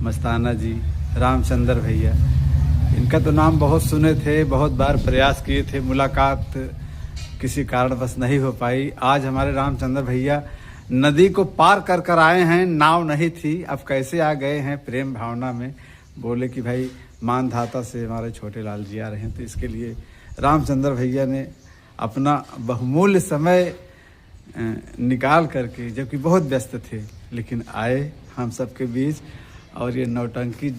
मस्ताना जी, रामचंद्र भैया, इनका तो नाम बहुत सुने थे, बहुत बार प्रयास किए थे, मुलाकात किसी कारणवश नहीं हो पाई। आज हमारे रामचंद्र भैया नदी को पार कर कर आए हैं, नाव नहीं थी, अब कैसे आ गए हैं प्रेम भावना में। बोले कि भाई मानधाता से हमारे छोटे लाल जी आ रहे हैं, तो इसके लिए रामचंद्र भैया ने अपना बहुमूल्य समय निकाल करके, जबकि बहुत व्यस्त थे, लेकिन आए हम सबके बीच। और ये नौटंकी,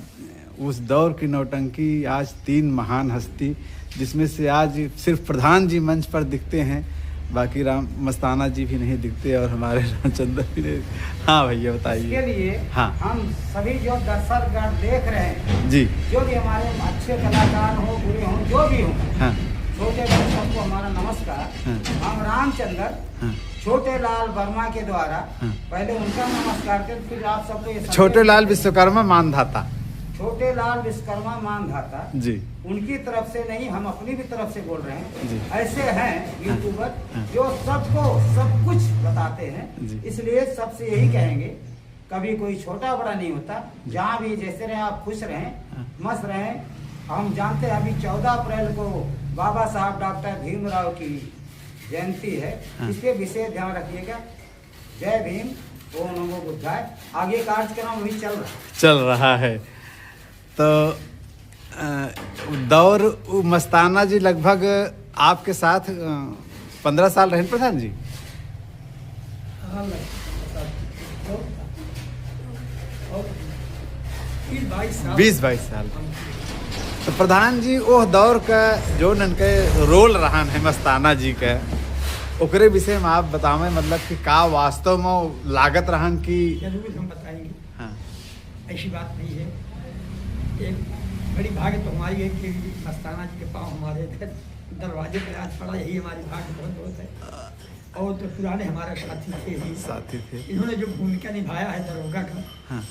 उस दौर की नौटंकी, आज 3 महान हस्ती, जिसमें से आज सिर्फ प्रधान जी मंच पर दिखते हैं, बाकी मस्ताना जी भी नहीं दिखते और हमारे रामचंद्र भी नहीं। हाँ भैया बताइए। इसके लिए हाँ, हम सभी जो दर्शकगण देख रहे हैं जी, जो भी हमारे अच्छे कलाकार हो, बुरे हों, जो भी हों, हाँ, छोटे बड़े सबको हमारा नमस्कार। हाँ, हम रामचंद्र हाँ, छोटे लाल वर्मा के द्वारा हाँ। पहले उनका नमस्कार करते, फिर आप सबको ये छोटे लाल विश्वकर्मा मानधाता छोटे लाल विश्वकर्मा मानधाता जी, उनकी तरफ से नहीं, हम अपनी भी तरफ से बोल रहे हैं। जी। ऐसे हैं यूट्यूबर हाँ। जो सबको सब कुछ बताते हैं, जी। इसलिए सबसे यही कहेंगे, कभी कोई छोटा बड़ा नहीं होता। जहाँ भी जैसे रहे आप खुश रहें, हाँ। मस्त रहें। हम जानते हैं अभी 14 अप्रैल को बाबा साहब डॉक्टर भीमराव की जयंती है, हाँ। इसके विशेष ध्यान रखिएगा। जय भीम, ओम नमो बुद्धाय। आगे कार्यक्रम भी चल रहा है। तो दौर मस्ताना जी लगभग आपके साथ 15 साल रहे प्रधान जी। 20-22 साल। तो प्रधान जी वो दौर का जो उनके रोल रहा है मस्ताना जी का, ओकरे विषय में आप बतावें, मतलब कि का वास्तव में लागत रहन की। जरूर हम बताएंगे। हाँ, ऐसी बात नहीं है। एक बड़ी भाग्य तो हमारी है कि मस्ताना जी के पाँव हमारे दरवाजे पर आज पड़ा, यही हमारी भाग्य बहुत बहुत है। और तो पुराने हमारे साथी थे। इन्होंने जो भूमिका निभाया है दरोगा का, हाँ,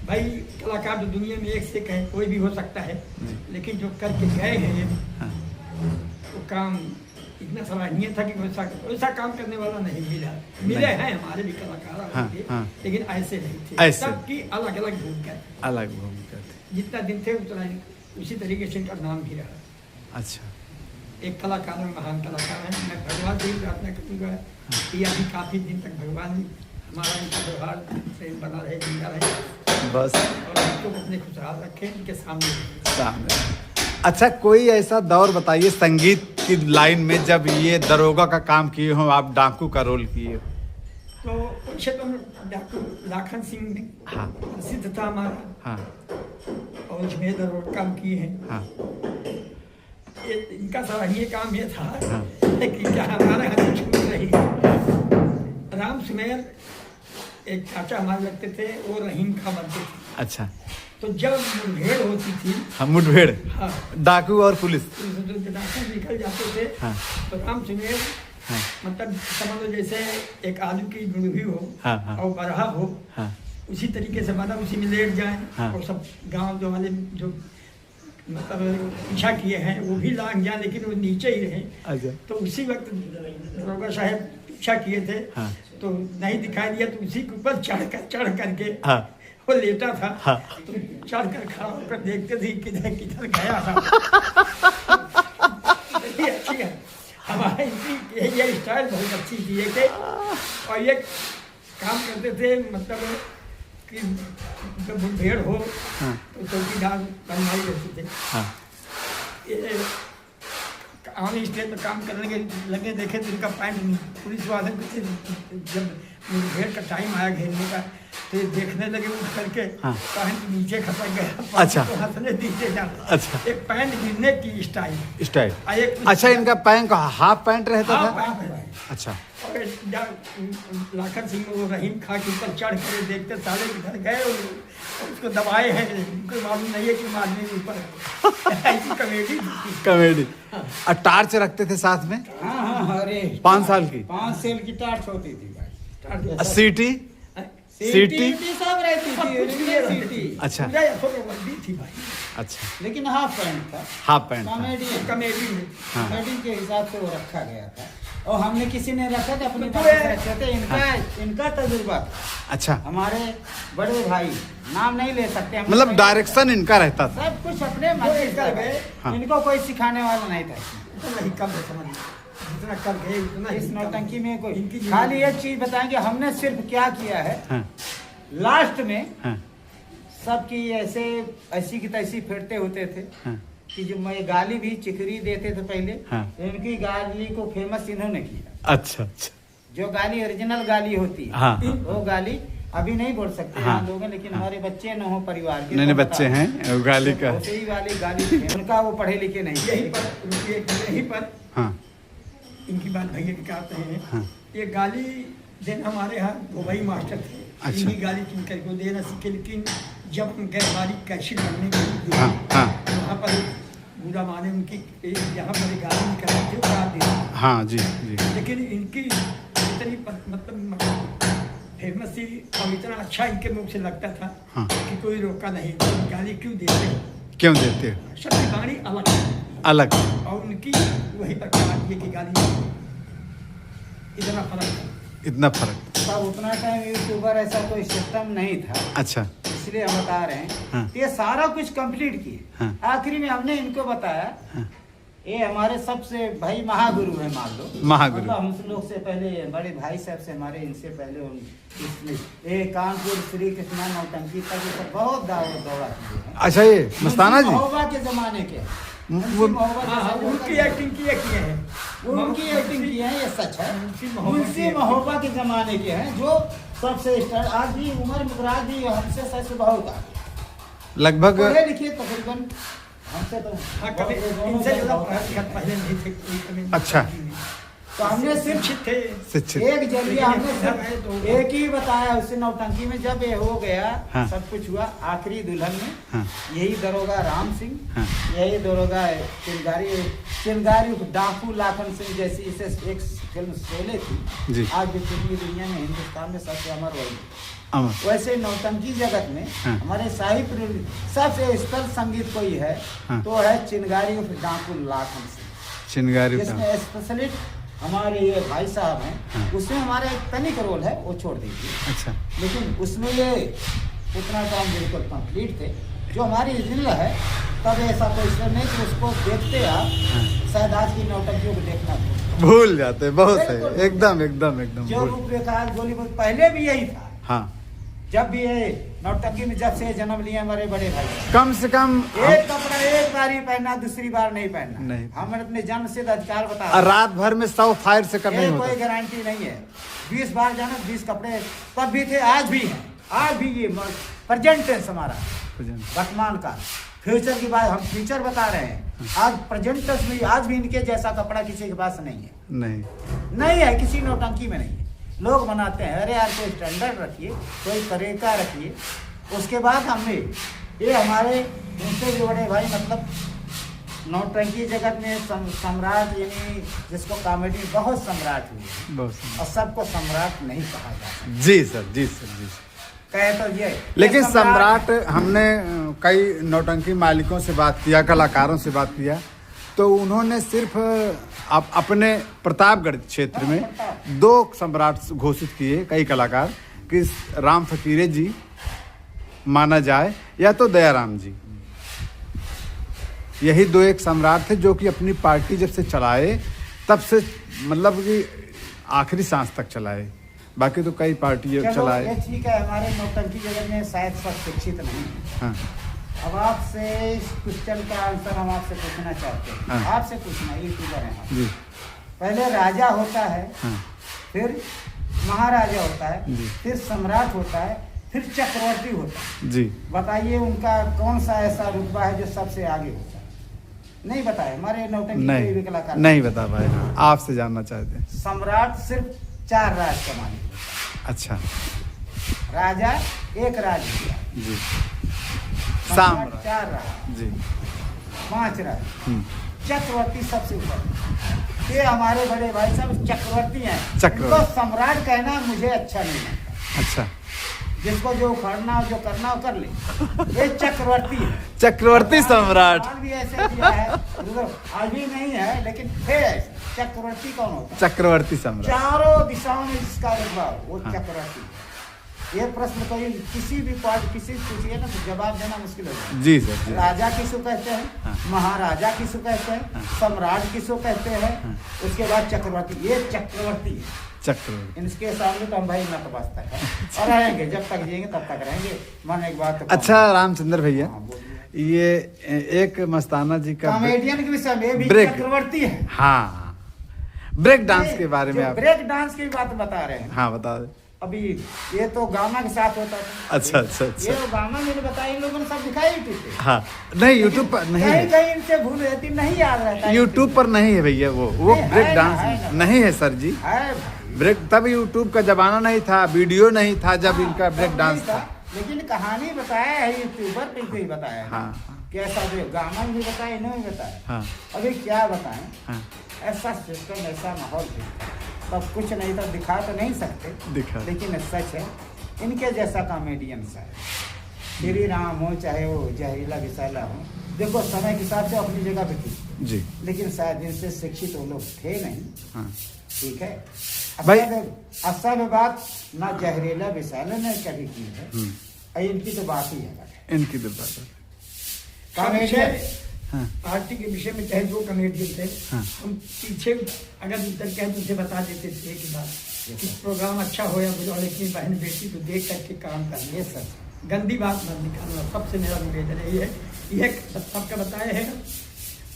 भाई कलाकार तो दुनिया में एक से कहे कोई भी हो सकता है, लेकिन जो करके गए हैं ये हाँ, वो काम इतना सराहनीय था कि वैसा काम करने वाला नहीं मिले हैं हमारे भी कलाकार। हाँ, हाँ। लेकिन ऐसे नहीं थे, ऐसे। सबकी अलग अलग भूमिका थी। अलग भूमिका थी। जितना दिन थे उतना ही उसी तरीके से इनका नाम भी रहा। अच्छा, एक कलाकार में महान कलाकार है। मैं भगवान से ही प्रार्थना करूँगा कि अभी काफ़ी दिन तक भगवान हमारा इनका व्यवहार प्रेम बना रहे, जिंदा रहे, बस, और हमको अपने खुशहाल रखें इनके सामने। अच्छा, कोई ऐसा दौर बताइए संगीत की लाइन में जब ये दरोगा का काम किए हो, आप डाकू का रोल किए हो। तो वैसे तो डाकू लाखन सिंह हाँ, प्रसिद्ध था हमारा, हाँ, और उसमें दरोगा काम किए हैं। हाँ, इनका सराहनीय काम ये था हाँ। कि क्या हमारे हाथ छूट रही। राम सुमेर एक चाचा हमारे लगते थे, वो रहीम खां बनते थे। अच्छा, तो जब मुठभेड़ होती थी, हाँ, मुठभेड़, हाँ, डाकू और पुलिस, तो डाकू निकल जाते थे, हाँ, तो राम सुमेर हाँ, मतलब समझ लो जैसे एक आलू की गुड़ही हो, हाँ, हाँ, और बरहा हो, हाँ, उसी तरीके से मतलब उसी में लेट जाए, हाँ। और सब गांव जो वाले जो मतलब पीछा किए हैं वो भी लांग जाए, लेकिन वो नीचे ही रहे। अच्छा, तो उसी वक्त दरोगा साहब पीछा किए थे, हाँ, तो नहीं दिखाई दिया, तो उसी के ऊपर चढ़ करके हाँ, वो लेटा था। हाँ, तो चढ़ कर खड़ा होकर देखते थे किधर किधर गया था। ये अच्छी है हमारे इनकी, ये स्टाइल बहुत अच्छी थी ये। और ये काम करते थे मतलब कि जब मुठभेड़ हो, हाँ, तो चौकीदार बनवाई रहती थे। हाँ, ये आम स्टेज में काम करने के लगे, देखे तो इनका पैंट पुलिस वाले जब मुठभेड़ का टाइम आया घेरने का, तो ये देखने लगे उठ करके, हाँ। पैंट नीचे खसक गया। अच्छा। तो हंसने दीजिए जा। अच्छा, एक पैंट गिरने की स्टाइल। स्टाइल। एक अच्छा, इनका पैंट हाफ पैंट रहता हाँ, था। पैंट है। अच्छा, और लाखन सिंह वो रहीम खां के ऊपर चढ़ कर देखते साले किधर गए, और उसको दबाए हैं, उनको मालूम नहीं है कि मारने के ऊपर। ऐसी कॉमेडी थी। कॉमेडी। और टार्च रखते थे साथ में। हाँ हाँ, अरे 5 साल की 5 सेल की टार्च होती थी भाई। सीटी, सीटी सब रहती थी। अच्छा, वर्दी थी भाई। अच्छा, लेकिन हाफ पैंट था। हाफ पैंट था। कॉमेडी में हाँ। कॉमेडी के हिसाब से वो रखा गया था। और हमने किसी ने रखा था अपनी तो बात से रखे थे। इनका तजुर्बा अच्छा, हमारे बड़े भाई, नाम नहीं ले सकते हम, मतलब डायरेक्शन इनका रहता था। सब कुछ अपने मर्जी से कर गए। हाँ। इनको कोई सिखाने वाला नहीं था। इतना ही कम है, समझ जितना कर गए उतना इस ही कम। नौटंकी में कोई इनकी खाली एक चीज बताएंगे, हमने सिर्फ क्या किया है हाँ, लास्ट में हाँ, सबकी ऐसी की तैसी फेरते होते थे हाँ, कि जो मैं गाली भी चिकरी देते थे पहले, हाँ। इनकी गाली को फेमस इन्होंने किया। अच्छा अच्छा, जो गाली ओरिजिनल गाली होती है, हाँ, हाँ। वो गाली अभी नहीं बोल सकते हाँ। यहाँ लोग हैं, लेकिन हमारे बच्चे न हो परिवार के, नहीं तो नहीं, बच्चे बता- हैं वो गाली का। वैसे ही वाली गाली थी। उनका वो पढ़े लिखे नहीं थे। यही पर यही पर हाँ, इनकी बात भैया की कहते हैं। हाँ। ये गाली देना हमारे यहाँ दुबई मास्टर थे। अच्छा। इन्हीं गाली किन करके देना सीखे, लेकिन जब हम गए हमारी कैसेट बनने के लिए हाँ, हाँ, वहाँ पर बुरा माने उनकी यहाँ पर गाली निकलती थी, उड़ा देना। हाँ, जी जी, लेकिन इनकी इतनी मतलब फेमस थी और इतना अच्छा इनके मुख से लगता था हाँ। कि कोई रोका नहीं। गाली क्यों देते हो? क्यों देते हो? सबकी वाणी अलग है अलग, और उनकी वही प्रकार की गाली इतना फर्क है। इतना फर्क। तब उतना टाइम यूट्यूबर ऐसा कोई सिस्टम नहीं था, अच्छा, इसलिए हम बता रहे हैं। हाँ। ये सारा कुछ कंप्लीट किए। हाँ। आखिरी में हमने इनको बताया, हाँ। ये हमारे सबसे भाई महागुरु है, मान लो महागुरु। मतलब हम लोग से पहले बड़े भाई साहब से हमारे, इनसे पहले ये कानपुर श्री कृष्णा नौटंकी तक ये सब बहुत दौड़ा किए हैं। अच्छा, ये मस्ताना जी, महोबा के जमाने के वो- हाँ, उनकी एक्टिंग किए हैं। उनकी एक्टिंग की है, ये सच है। मुंशी महोबा मुंशी की महोबा के जमाने के हैं, जो सबसे स्टार आज भी उम्र मुकरार भी हमसे सच बहुत आगे। लगभग पढ़े लिखे तकरीबन हमसे तो हाँ, कभी इनसे ज़्यादा पहले नहीं थे कोई कभी। अच्छा। तो हमने सिर्फ शिक्षित थे। शिक्षित। एक जरिया हमने लेकिन सिर्फ एक ही बताया उसे नौटंकी में। जब ये हो गया, हाँ। सब कुछ हुआ, आखिरी दुल्हन में हाँ, यही दरोगा राम सिंह, हाँ। यही दरोगा चिंगारी डाकू लाखन सिंह जैसी इसे एक फिल्म शोले थी, जी। आज भी फिल्मी दुनिया में हिंदुस्तान में सबसे अमर वही। अमर, वैसे नौटंकी जगत में हाँ। हमारे साहित्य सबसे स्तर संगीत कोई है, हाँ। तो है चिंगारी डाकू लाखन सिंह, चिनगारी का। जिसमें स्पेशलिस्ट हमारे ये भाई साहब हैं। हाँ। उसमें हमारा एक तनिक रोल है, वो छोड़ दीजिए, अच्छा, लेकिन उसमें ये उतना काम बिल्कुल कंप्लीट थे। जो हमारी ओरिजिनल है, तब ऐसा कोई इसलिए नहीं कि उसको देखते आप शायद आज की नौटंकियों को देखना था। भूल जाते, बहुत बिल्कुल। सही, एकदम एकदम एकदम जो भूल। रूपरेखा बॉलीवुड पहले भी यही था। हाँ, जब भी ये नौटंकी में जब से जन्म लिए हमारे बड़े भाई, कम से कम एक कपड़ा एक बार ही पहनना, दूसरी बार नहीं पहनना। नहीं। हमने अपने जन्म से अधिकार बता रात भर में 100 फायर से कम नहीं ये कोई होता। गारंटी नहीं है। 20 बार जाना, 20 कपड़े तब भी थे, आज भी हैं। आज भी ये प्रेजेंट टेंस हमारा, वर्तमान का। फ्यूचर की बात, हम फ्यूचर बता रहे हैं। आज प्रेजेंट टेंस में आज भी इनके जैसा कपड़ा किसी के पास नहीं है। नहीं, नहीं है, किसी नौटंकी में नहीं है। लोग बनाते हैं, अरे यार कोई स्टैंडर्ड रखिए, कोई तरीका रखिए। उसके बाद हमने ये हमारे उनसे भी बड़े भाई, मतलब नौटंकी जगत में सम्राट, यानी जिसको कॉमेडी बहुत सम्राट हुई है, बहुत सही। और सबको सम्राट नहीं कहा जाता। जी सर, जी सर, जी सर। कहे तो ये लेकिन सम्राट, हमने कई नौटंकी मालिकों से बात किया, कलाकारों से बात किया, तो उन्होंने सिर्फ अपने प्रतापगढ़ क्षेत्र में 2 सम्राट घोषित किए, कई कलाकार, कि राम फकीरे जी माना जाए या तो दयाराम जी। यही 2 एक सम्राट थे जो कि अपनी पार्टी जब से चलाए तब से, मतलब कि आखिरी सांस तक चलाए। बाकी तो कई पार्टी चलाए। ये ठीक है, हमारे नौटंकी जगत में शायद सब शिक्षित नहीं है। हाँ, अब आपसे इस क्वेश्चन का आंसर हम आपसे पूछना चाहते हैं। हाँ। आपसे पूछना, यूट्यूबर हैं आप। जी, पहले राजा होता है, हाँ, फिर महाराजा होता है, जी। फिर सम्राट होता है, फिर चक्रवर्ती होता है। जी। बताइए उनका कौन सा ऐसा रुतबा है जो सबसे आगे होता है? नहीं बताए हमारे नौटंकी कोई भी कलाकार नहीं बता पाए। हाँ, आपसे जानना चाहते हैं। सम्राट सिर्फ 4 राज का मालिक होता अच्छा, है। राजा एक राज हुआ, जी, सम्राट साम्राज्य। 4 राज, जी, 5 राज, हम्म, चक्रवर्ती सबसे ऊपर। ये हमारे बड़े भाई साहब चक्रवर्ती हैं। चक्रवर्ती। इनको सम्राट कहना मुझे अच्छा नहीं लगता। अच्छा, जिसको जो करना हो, जो करना हो कर ले। ये चक्रवर्ती है। चक्रवर्ती सम्राट। भगवान भी ऐसे दिया है, आज भी नहीं है, लेकिन थे ऐसे चक्रवर्ती कौन होता है? चक्रवर्ती सम्राट। चारों दिशाओं में जिसका रुतबा वो हाँ। चक्रवर्ती है। ये प्रश्न कोई किसी भी पार्ट किसी से पूछिए ना तो जवाब देना मुश्किल हो जाएगा। जी सर जी। राजा किसको कहते हैं, हाँ। महाराजा किसको कहते हैं, हाँ। सम्राट किसको कहते हैं, हाँ। उसके बाद चक्रवर्ती। ये चक्रवर्ती है। चक्रवर्ती। इनके सामने तो हम भाई नतमस्तक है और रहेंगे जब तक जिएंगे तब तक रहेंगे। मन एक बात तो अच्छा रामचंद्र भैया, हाँ, बोलिए। ये एक मस्ताना जी का कॉमेडियन के विषय में भी ब्रेक। चक्रवर्ती है। हाँ, ब्रेक डांस के बारे में जो आप। ब्रेक डांस की बात बता रहे हैं। हाँ बता दे। अभी ये तो गाना के साथ होता था। अच्छा अच्छा अच्छा। ये तो गाना मैंने बताया, इन लोगों ने सब दिखाई यूट्यूब पे। हाँ नहीं यूट्यूब पर नहीं कहीं है, कहीं इनसे भूल रहती, नहीं याद रहता है यूट्यूब पर नहीं है भैया वो नहीं, है ब्रेक ना, डांस है ना। नहीं है सर जी। है भाई। ब्रेक तब यूट्यूब का जमाना नहीं था, वीडियो नहीं था जब हाँ, इनका ब्रेक सब डांस नहीं था। लेकिन कहानी बताया है यूट्यूबर पे कोई बताया है। हाँ। कैसा गाना भी बताया, इन्होंने भी बताया। हाँ अभी क्या बताएं, हाँ ऐसा सिस्टम ऐसा माहौल है, तब कुछ नहीं तो दिखा तो नहीं सकते, दिखा। लेकिन सच है इनके जैसा कॉमेडियन सा है। श्री राम हो चाहे वो जहरीला विशाला हो, देखो समय के हिसाब से अपनी जगह पे ठीक, जी लेकिन शायद इनसे शिक्षित वो लोग थे नहीं। हाँ ठीक है भाई- असल बात ना जहरीला विशाला ने कभी की है, और इनकी तो बात ही है। इनकी तो बात है। कॉमेडियन हाँ पार्टी के विषय में चाहे जो कॉमेडियन थे, हाँ। हम पीछे अगर उतर के तुझे बता देते थे कि बात कि प्रोग्राम अच्छा हो या बुरा, लेकिन बहन बेटी को देख करके काम कर ये सब गंदी बात मत निकालना। सबसे मेरा निवेदन है ये सबका बताए हैं।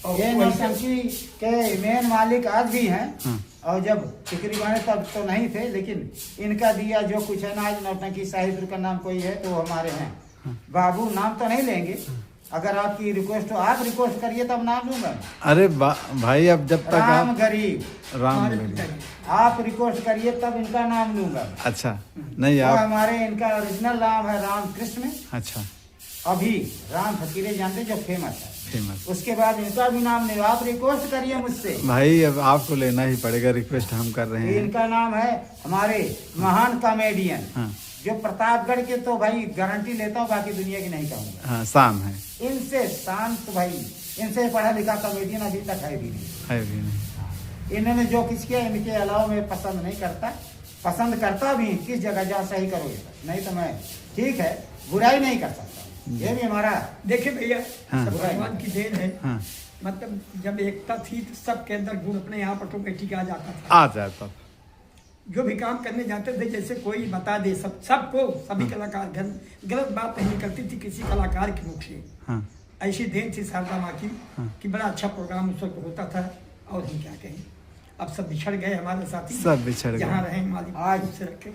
और ये वैसे- नौटंकी के मेन मालिक आज भी हैं। हाँ। और जब फिक्री बने तब तो नहीं थे, लेकिन इनका दिया जो कुछ है ना, आज नौटंकी साहित्य का नाम कोई है तो हमारे हैं। बाबू नाम तो नहीं लेंगे, अगर आपकी रिक्वेस्ट हो आप रिक्वेस्ट करिए तब नाम लूंगा। अरे भाई अब जब तक राम आप गरीब राम हमारे गरीब। पिताजी। आप रिक्वेस्ट करिए तब इनका नाम लूंगा। अच्छा नहीं तो आप। हमारे इनका ओरिजिनल नाम है राम कृष्ण। अच्छा अभी राम फकीरे जानते जो फेमस है, फेमस। उसके बाद इनका भी नाम ले, आप रिक्वेस्ट करिए मुझसे। भाई अब आपको लेना ही पड़ेगा, रिक्वेस्ट हम कर रहे हैं। इनका नाम है हमारे महान कॉमेडियन, हाँ जो प्रतापगढ़ के तो भाई गारंटी लेता हूँ, बाकी दुनिया की नहीं कहूँगा। हाँ शान है। इनसे शांत भाई, इनसे पढ़ा लिखा कॉमेडियन अभी तक है भी नहीं। है भी नहीं। इन्होंने जो कुछ किया इनके अलावा मैं पसंद नहीं करता, पसंद करता भी किस जगह जहाँ सही करोगे, नहीं तो मैं ठीक है बुराई नहीं कर सकता। ये भी हमारा देखिए भैया, हाँ। सब भगवान की देन है। हाँ मतलब जब एकता थी तो सबके अंदर गुण अपने आप ऑटोमेटिक आ जाता था। आ जाता। जो भी काम करने जाते थे, जैसे कोई बता दे सबको सभी कलाकार गलत बात नहीं निकलती थी किसी कलाकार के मुख से। हाँ ऐसी देन थी शारदा माँ की हाँ। कि बड़ा अच्छा प्रोग्राम उस वक्त होता था। और हम क्या कहें, अब सब बिछड़ गए हमारे साथी, सब बिछड़ गए। जहाँ रहे मालिक आज से रखे।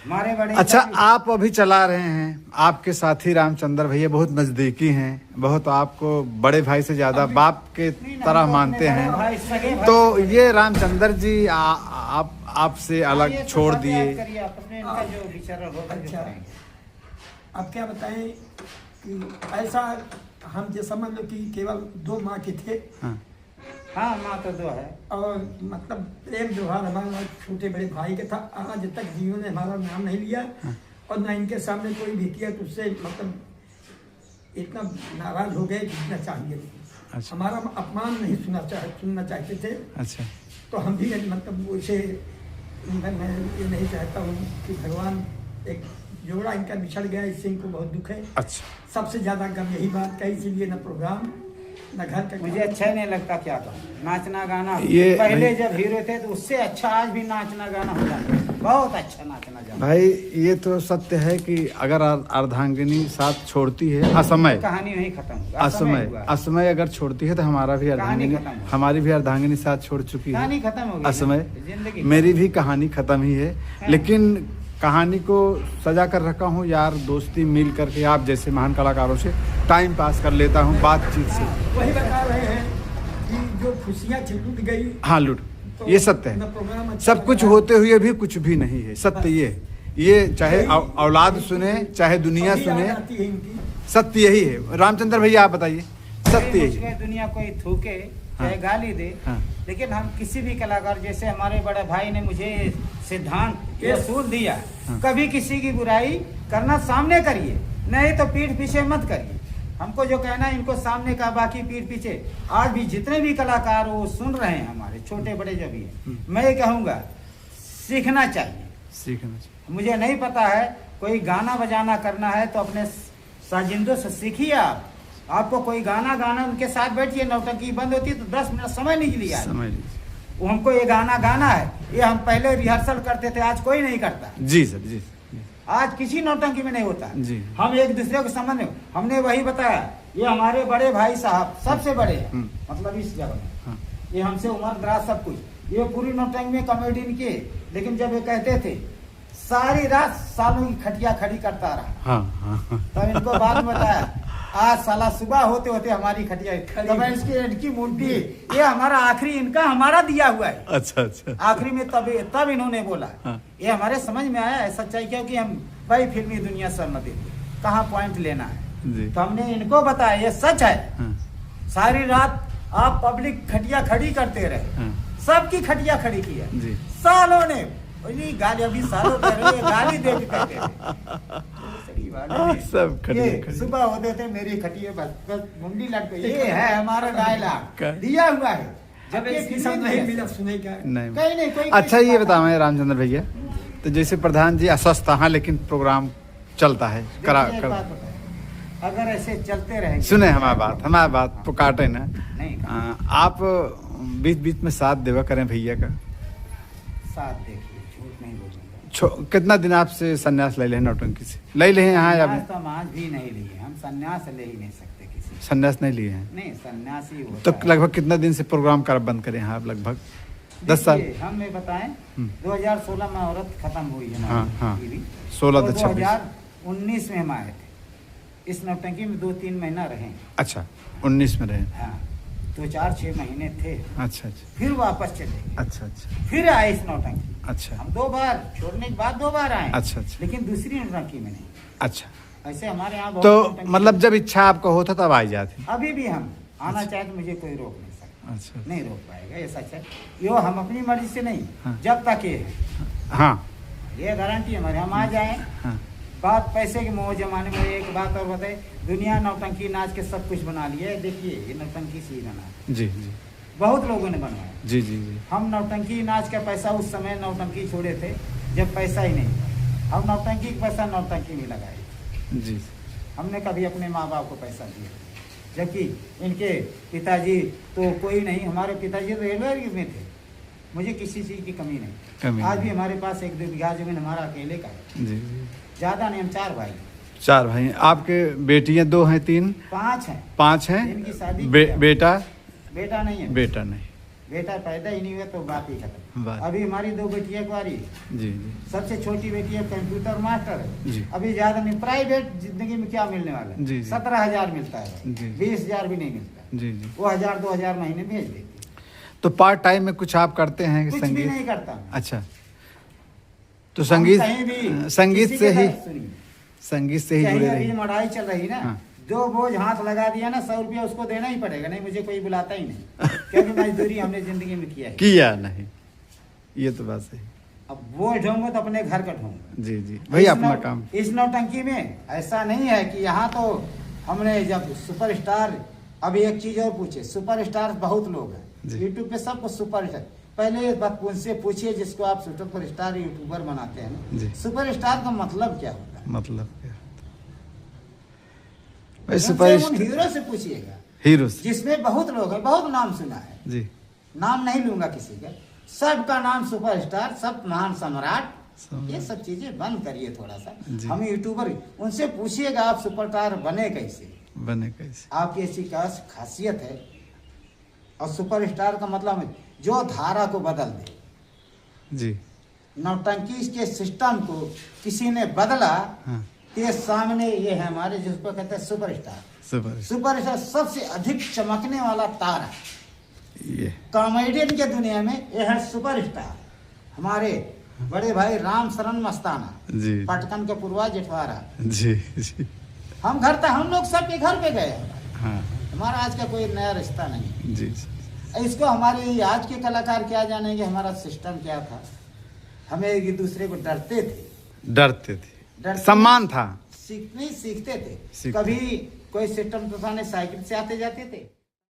हमारे बड़े अच्छा आप अभी चला रहे हैं, आपके साथी रामचंद्र भैया बहुत नजदीकी हैं, बहुत आपको बड़े भाई से ज्यादा बाप के तरह मानते हैं। भाई सगे भाई तो ये रामचंद्र जी आप आपसे अलग आइए तो छोड़ बात दिए। याद करिए, आप अपने इनका जो विचार होगा जो अच्छा। करेंगे। अब क्या बताएं कि ऐसा हम जो समझ लो कि केवल 2 माँ के थे, हाँ हाँ माँ तो 2 है। और मतलब प्रेम व्यवहार हमारा छोटे बड़े भाई का था। आज तक जीवन ने हमारा नाम नहीं लिया, और ना इनके सामने कोई भी किया तो उससे मतलब इतना नाराज हो गए कि इतना चाहिए। अच्छा। हमारा अपमान नहीं सुनना चाहते थे। अच्छा तो हम भी मतलब उसे मैं ये नहीं चाहता हूँ कि भगवान एक जोड़ा इनका बिछड़ गया, इससे इनको बहुत दुख है। अच्छा। सबसे ज्यादा गम यही बात का, इसीलिए न प्रोग्राम न घर का। मुझे अच्छा ही नहीं लगता क्या कहूँ, नाचना गाना ये पहले भाई- जब हीरो थे तो उससे अच्छा आज भी नाचना गाना हो जाता है, बहुत अच्छा नाचना गाना। भाई ये तो सत्य है कि अगर अर्धांगिनी साथ छोड़ती है, असमय कहानी नहीं खत्म हुआ, असमय हुआ। असमय अगर छोड़ती है तो हमारा भी अर्धांगिनी खत्म हो गई। हमारी भी अर्धांगिनी साथ छोड़ चुकी है। कहानी खत्म हो गई, असमय जिंदगी मेरी भी कहानी खत्म ही है, लेकिन कहानी को सजा कर रखा हूँ यार दोस्ती मिल करके आप जैसे महान कलाकारों से टाइम पास कर लेता हूँ बातचीत से। वही बता रहे हैं कि जो खुशियाँ लुट गई, हाँ लुट, ये सत्य न है। प्रोग्राम अच्छा सब कुछ लगा। होते हुए भी कुछ भी नहीं है, सत्य ये चाहे औलाद सुने चाहे दुनिया अभी सुने, याद आती है इनकी। सत्य यही है। रामचंद्र भैया आप बताइए, सत्य यही है। दुनिया कोई थूके चाहे हाँ। गाली दे, हाँ। लेकिन हम किसी भी कलाकार, जैसे हमारे बड़े भाई ने मुझे सिद्धांत Yes. असूल दिया, हाँ। कभी किसी की बुराई करना सामने करिए, नहीं तो पीठ पीछे मत करिए। हमको जो कहना है इनको सामने का, बाकी पीठ पीछे। आज भी जितने भी कलाकार वो सुन रहे हैं, हमारे छोटे बड़े जो भी हैं, मैं ये कहूँगा सीखना चाहिए। सीखना चाहिए। मुझे नहीं पता है, कोई गाना बजाना करना है तो अपने साजिंदों से सीखिए। आपको कोई गाना उनके साथ बैठिए, नौटंकी बंद होती है तो 10 मिनट समय नहीं लिया, समझ लीजिए। वो हमको ये गाना गाना है, ये हम पहले रिहर्सल करते थे, आज कोई नहीं करता। जी सर, जी आज किसी नौटंकी में नहीं होता। जी। हम एक दूसरे को समझ में, हमने वही बताया, ये हमारे बड़े भाई साहब सबसे बड़े हैं, मतलब इस जगह में। हाँ। ये हमसे उम्र दराज सब कुछ, ये पूरी नौटंकी में कॉमेडी इनकी, लेकिन जब ये कहते थे सारी रात सालों की खटिया खड़ी करता रहा। हाँ। तब इनको बाद में बताया, आज साला सुबह होते होते हमारी खटिया तब इनकी मूर्ति, ये हमारा आखिरी, इनका हमारा दिया हुआ है। अच्छा। आखिरी में तब इन्होंने बोला। हाँ। ये हमारे समझ में आया है सच्चाई, क्योंकि हम भाई फिल्मी दुनिया से मत देते, कहाँ पॉइंट लेना है। जी। तो हमने इनको बताया ये सच है। हाँ। सारी रात आप पब्लिक खटिया खड़ी करते रहे, हाँ। सबकी खटिया खड़ी की है जी। सालों ने। गाली अभी सालों कह रहे हैं, गाली दे के कहते हैं। सब खटिया सुबह होते थे मेरी खटिया बस मुंडी लट गई। ये है हमारा डायलॉग दिया हुआ है, जब इसकी सब नहीं मिला सुने का नहीं। कहीं नहीं कोई। अच्छा ये बताओ रामचंद्र भैया, तो जैसे प्रधान जी अस्वस्थ हैं लेकिन प्रोग्राम चलता है, अगर ऐसे चलते रहे, सुने हमारी बात तो काटे ना नहीं, आप बीच बीच में साथ देवा करें भैया का। साथ देखिए, झूठ नहीं बोलूंगा। कितना दिन आपसे संन्यास ले लें नौटंकी से? ले हैं यहाँ या संन्यास तो हम आज भी नहीं लिए, हम संन्यास ले ही नहीं सकते किसी। संन्यास नहीं लिए हैं? नहीं, संन्यास ही होता तो लगभग कितना दिन से प्रोग्राम कर बंद करें आप? लगभग 10 साल। हमें बताएं 2016 में औरत खत्म हुई है। हाँ। 16 से 26 2019 में हम आए थे। इस नौटंकी में 2-3 महीना रहे। अच्छा, 19 में रहे। हाँ, 2-4-6 महीने थे। अच्छा। फिर वापस चले गए। अच्छा। फिर आए इस नौटंकी। अच्छा। हम 2 बार छोड़ने के बाद 2 बार आए। अच्छा। लेकिन दूसरी नौटंकी में नहीं। अच्छा। ऐसे हमारे यहाँ बहुत तो नौटंकी- मतलब जब इच्छा आपको होता तब आई जाती? अभी भी हम आना चाहे तो मुझे कोई रोक नहीं सकता। अच्छा। नहीं रोक पाएगा, ये सच है। यो हम अपनी मर्जी से नहीं, हाँ। जब तक ये है, हाँ। ये गारंटी हमारे। हम आ जाए, हाँ। बात पैसे के मोह जमाने में। एक बात और बताए, दुनिया नौटंकी नाच के सब कुछ बना लिया है। देखिए ये नौटंकी से ही बना, जी। बहुत लोगों ने बनवाया। जी। हम नौटंकी नाच का पैसा उस समय नौटंकी छोड़े थे जब पैसा ही नहीं था। हम नौटंकी का पैसा नौटंकी में लगाए। जी। हमने कभी अपने माँ बाप को पैसा दिया, जबकि इनके पिताजी तो कोई नहीं, हमारे पिताजी तो रेलवे में थे। मुझे किसी चीज़ की कमी नहीं। आज भी हमारे पास 1-2 बीघा जमीन हमारा अकेले का है। जी। ज़्यादा नहीं, हम 4 भाई। 4 भाई। आपके बेटियां 2 हैं, 3? 5 हैं। 5 हैं। इनकी शादी बेटा नहीं है। बेटा नहीं। बेटा पैदा ही नहीं हुआ तो बात ही खत्म। बात। अभी हमारी 2 बेटियां कुंवारी। जी। सबसे छोटी बेटी है कंप्यूटर मास्टर है। जी। अभी ज्यादा नहीं, प्राइवेट जिंदगी में क्या मिलने वाला है? जी। 17,000 मिलता है, जी। 20,000 भी नहीं मिलता। जी। वो 1,000-2,000 महीने भेज देती। तो पार्ट टाइम में कुछ आप करते हैं? कुछ भी नहीं करता। अच्छा, तो संगीत से ही जुड़े रहिए। लड़ाई चल रही ना, हाँ। जो बोझ हाथ लगा दिया ना, 100 रुपया उसको देना ही पड़ेगा। नहीं, मुझे कोई बुलाता ही नहीं, क्योंकि मजदूरी हमने जिंदगी में किया नहीं, ये तो बात सही। अब वो ढोंगे तो अपने घर का ढोंगे। जी भाई, अपना काम। इस नौटंकी में ऐसा नहीं है कि यहाँ तो हमने जब सुपरस्टार, अभी एक चीज और पूछे, सुपरस्टार बहुत लोग हैं यूट्यूब पे, सबको सुपरस्टार। पहले ये बात उनसे पूछिए जिसको आप सुपरस्टार यूट्यूबर बनाते हैं ना, सुपरस्टार का मतलब क्या होता है? मतलब क्या? हीरो से पूछिएगा, हीरो जिसमें बहुत लोग हैं, बहुत नाम सुना है जी, नाम नहीं लूंगा किसी का, सबका नाम सुपरस्टार, सब महान सम्राट। ये सब चीजें बंद करिए थोड़ा सा। हम यूट्यूबर, उनसे पूछिएगा आप सुपरस्टार बने कैसे? आपकी ऐसी खासियत है। और सुपरस्टार का मतलब है जो धारा को बदल दे जी। नौटंकी के सिस्टम को किसी ने बदला, हाँ। ये सामने ये है हमारे, जिसको कहते हैं सुपरस्टार। सुपरस्टार सबसे अधिक चमकने वाला तारा, ये कॉमेडियन के दुनिया में ये है सुपरस्टार। हमारे बड़े भाई राम शरण मस्ताना जी, पटकन के पूर्वा जेठवारा जी, जी। हम घर तक, हम लोग सबके घर पे गए, हाँ। हमारा आज का कोई नया रिश्ता नहीं जी। इसको हमारे आज के कलाकार क्या जानेंगे हमारा सिस्टम क्या था। हमें एक दूसरे को डरते थे, सम्मान था, सीखते थे। कभी कोई सिस्टम तो था नहीं, साइकिल से आते जाते थे।